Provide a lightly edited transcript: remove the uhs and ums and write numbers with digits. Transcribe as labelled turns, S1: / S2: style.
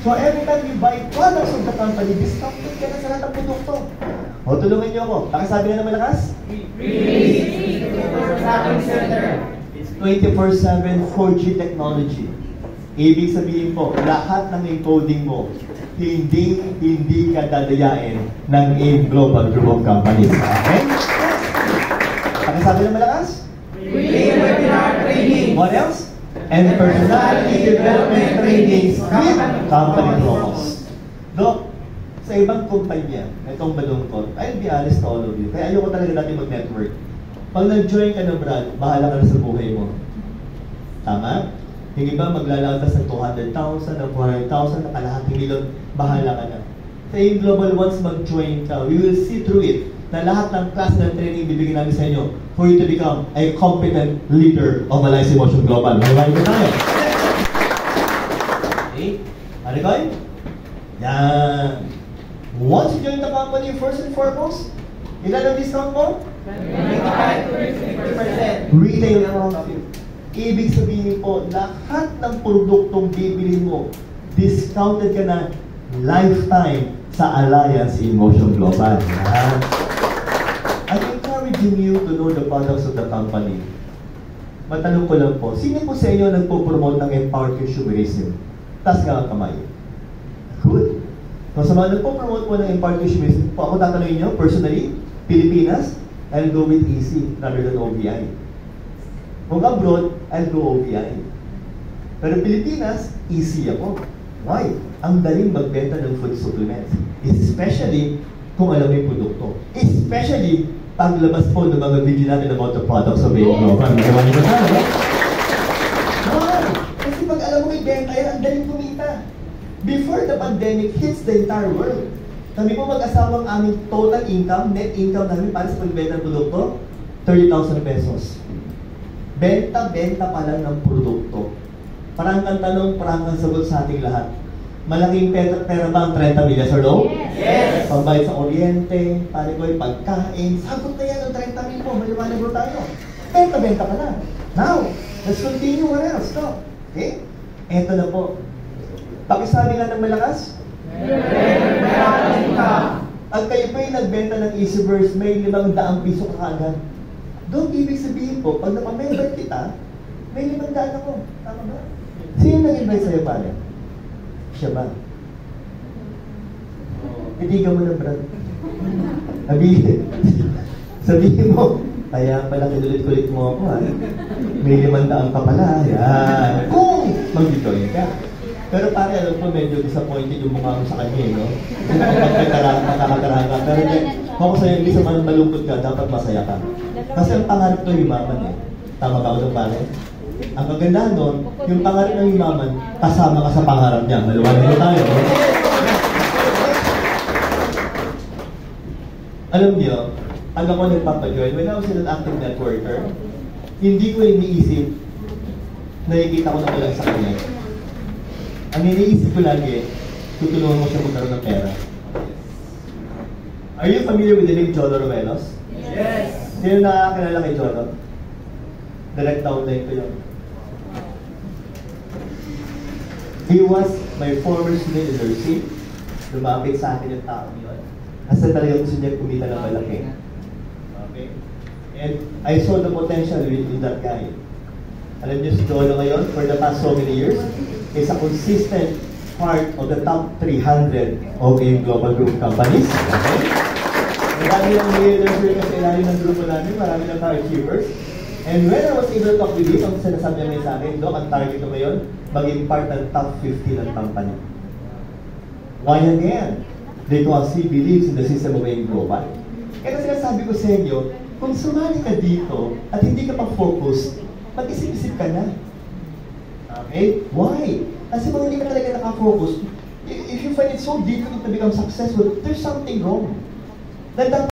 S1: So every time you buy products of the company, discounted ka na sa lahat ng produkto. O, tulungan niyo ako. Pakisabi na ng malakas? It's 24/7 4G technology. Ibig sabihin po, lahat ng encoding mo, hindi ka dadayain ng AIM Global Group of Companies. Okay? Pakisabi ng malakas?
S2: Free webinar training.
S1: What else? And personality development trainings with company promos. Dok, sa ibang kumpanya, itong malungkot, I'll be honest to all of you, kaya ayoko talaga natin mag-network. Pag nag-join ka ng brand, bahala ka na sa buhay mo. Tama? Yung iba maglalagdas ng 200,000, ng 400,000, ng kalahating milyon, bahala ka na. Sa AIM Global, once mag-join ka, we will see through it na lahat ng class ng training bibigyan namin sa inyo for you to become a competent leader of Alliance Emotion Global. Mahiwain ko tayo. Okay? Ano ko? Yan. Once you join the company, first and foremost, ilan ang discount mo?
S2: 25%
S1: Retail around you. Ibig sabihin po, lahat ng produktong bibili mo, discounted ka na lifetime sa Alliance Emotion Global. Yan. I'm encouraging you to know the products of the company. Matanong ko lang po, sino po sa inyo nagpo-promote ng Empowered Consumerism? Taas nga ang kamay. Good. So sa mga nagpo-promote po ng Empowered Consumerism, po ako tatanungin nyo, personally, Pilipinas, I'll go with EC rather than OBI. Kung abroad, I'll go OBI. Pero Pilipinas, EC ako. Why? Ang daling magbenta ng food supplements. Especially kung alam mo yung produkto. Especially paglabas po ng mga video natin about the products of AIM Global. Magawa niyo ba tayo? Why? Kasi pag alam mo yung benta yan, ang daling kumita. Before the pandemic hits the entire world, kami po mag-asawang aming total income, net income namin para sa pagbenta ng produkto, 30,000 pesos. Benta pa lang ng produkto. Parang kang tanong, parang kang sagot sa ating lahat. Malaking pera ba ang 30 million or no?
S2: Yes!
S1: Pambayad sa kuryente, pare ko yung pagkain, sagot na yan ang 30 million mo, maliwanag mo tayo. Benta pa lang. Now, let's continue. What else? No? Okay? Eto na po. Pakisabi nga ng malakas? At kayo po yung nagbenta ng Easyverse, may 500 piso ka kaagad. Don't ibig sabihin po, pag napamember kita, may 500 ako. Tama ba? Sino nag-invite sa'yo, pare? Siya ba? Titigan mo na, brad. Sabihin mo, kaya pala kinulit-kulit mo ako, ha? May 500 ka pala. Yan. Kung mag-join ka. Pero pare, alam ko, medyo disappointed yung mukha mo sa kanya, no? Nakakatarahan ka. Pero kung ako sa'yo, hindi sa malungkot ka, dapat masaya ka. Kasi ang pangarap to yumaman, eh. Tama ba ako pare? Ang kagandahan doon, yung pangarap ng yumaman, kasama ka sa pangarap niya. Maluwanan mo tayo, no? Alam niyo, pag ako nagpapajoin, when I was an active networker, hindi ko iniisip, nakikita ko na ko lang sa kanya. Ang iniisip ko lagi, tutulungan mo siya magkaroon ng pera. Are you familiar with the name Jolo Romelos?
S2: Yes!
S1: Sino nakakilala kay Jolo? Direct downline ko yun. He was my former student in nursing. Lumapit sa akin yung tao yun. Kasi talaga gusto niya kumita ng malaki. Okay? And I saw the potential in that guy. Alam niyo si Jolo ngayon, for the past so many years, is a consistent part of the top 300 of AIM Global Group companies. Okay? Marami ang leaders kasi ilalim ng grupo namin, marami ng achievers. And when I was able to talk with him, ang sinasabi niya sa akin, Doc, ang target ko ngayon, maging part ng top 50 ng company. Why again? Because he believes in the system of AIM Global. Kaya sinasabi ko sa inyo, kung sumali ka dito at hindi ka pa-focus, mag-isip-isip ka na. Okay? Why? Kasi kung hindi ka talaga nakafocus, if you find it so difficult to become successful, there's something wrong.